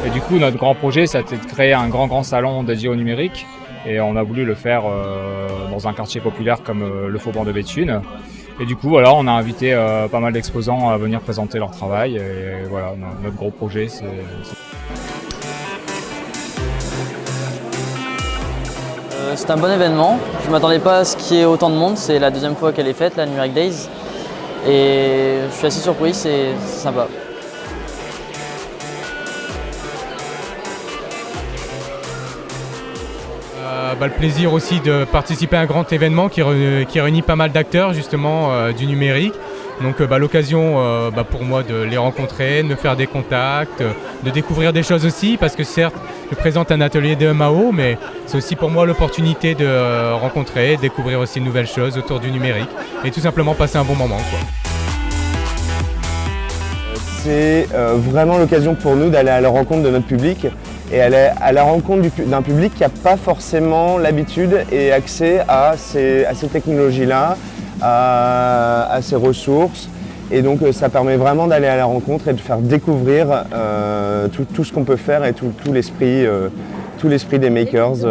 Et du coup, notre grand projet, ça a été de créer un grand salon dédié au numérique. Et on a voulu le faire dans un quartier populaire comme le Faubourg de Béthune. Et du coup, voilà, on a invité pas mal d'exposants à venir présenter leur travail. Et voilà, notre gros projet, c'est un bon événement. Je ne m'attendais pas à ce qu'il y ait autant de monde. C'est la deuxième fois qu'elle est faite, la Numérique Days. Et je suis assez surpris, c'est sympa. Le plaisir aussi de participer à un grand événement qui réunit pas mal d'acteurs justement du numérique. Donc l'occasion pour moi de les rencontrer, de me faire des contacts, de découvrir des choses aussi, parce que certes je présente un atelier de MAO, mais c'est aussi pour moi l'opportunité de rencontrer, de découvrir aussi de nouvelles choses autour du numérique et tout simplement passer un bon moment, quoi. C'est vraiment l'occasion pour nous d'aller à la rencontre de notre public et aller à la rencontre d'un public qui n'a pas forcément l'habitude et accès à ces technologies-là, à ces ressources. Et donc ça permet vraiment d'aller à la rencontre et de faire découvrir tout ce qu'on peut faire et tout l'esprit des makers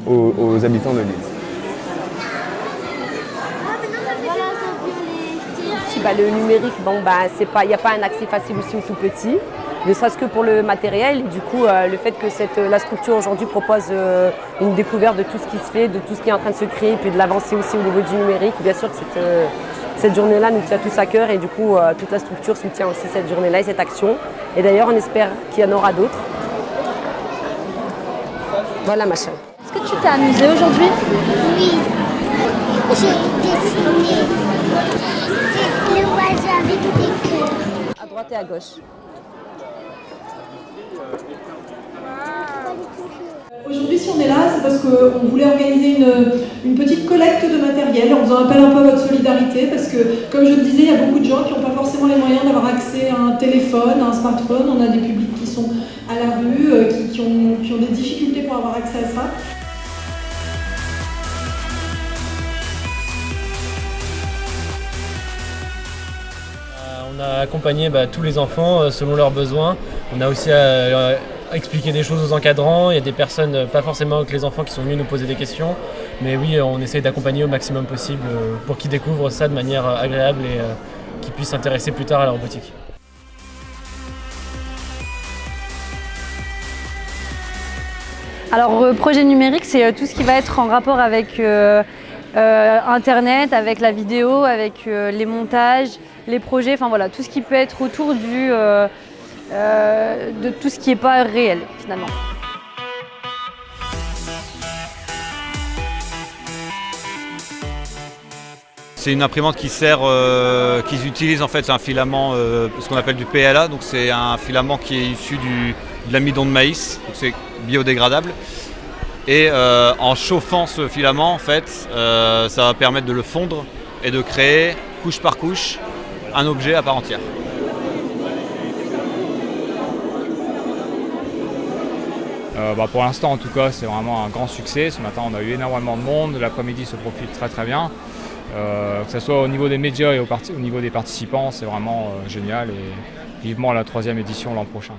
aux habitants de l'île. Le numérique, il n'y a pas un accès facile aussi aux tout petits, ne serait-ce que pour le matériel. Et du coup, le fait que la structure aujourd'hui propose une découverte de tout ce qui se fait, de tout ce qui est en train de se créer, puis de l'avancée aussi au niveau du numérique. Bien sûr que cette journée-là nous tient tous à cœur et du coup, toute la structure soutient aussi cette journée-là et cette action. Et d'ailleurs, on espère qu'il y en aura d'autres. Voilà, ma chère. Est-ce que tu t'es amusée aujourd'hui? Oui, j'ai dessiné. C'est le oiseau avec des cœurs. À droite et à gauche. Aujourd'hui, si on est là, c'est parce qu'on voulait organiser une petite collecte de matériel en faisant appel un peu à votre solidarité, parce que, comme je le disais, il y a beaucoup de gens qui n'ont pas forcément les moyens d'avoir accès à un téléphone, à un smartphone. On a des publics qui sont à la rue, qui ont des difficultés pour avoir accès à ça. On a accompagné tous les enfants selon leurs besoins. On a aussi expliqué des choses aux encadrants. Il y a des personnes, pas forcément avec les enfants, qui sont venus nous poser des questions. Mais oui, on essaye d'accompagner au maximum possible pour qu'ils découvrent ça de manière agréable et qu'ils puissent s'intéresser plus tard à la robotique. Alors, projet numérique, c'est tout ce qui va être en rapport avec Internet, avec la vidéo, avec les montages, les projets, enfin voilà, tout ce qui peut être autour de tout ce qui n'est pas réel finalement. C'est une imprimante qui qu'ils utilisent en fait un filament, ce qu'on appelle du PLA, donc c'est un filament qui est issu de l'amidon de maïs, donc c'est biodégradable. Et en chauffant ce filament, en fait, ça va permettre de le fondre et de créer, couche par couche, un objet à part entière. Pour l'instant, en tout cas, c'est vraiment un grand succès. Ce matin, on a eu énormément de monde. L'après-midi se profile très bien. Que ce soit au niveau des médias et au niveau des participants, c'est vraiment génial. Et vivement la 3e édition l'an prochain.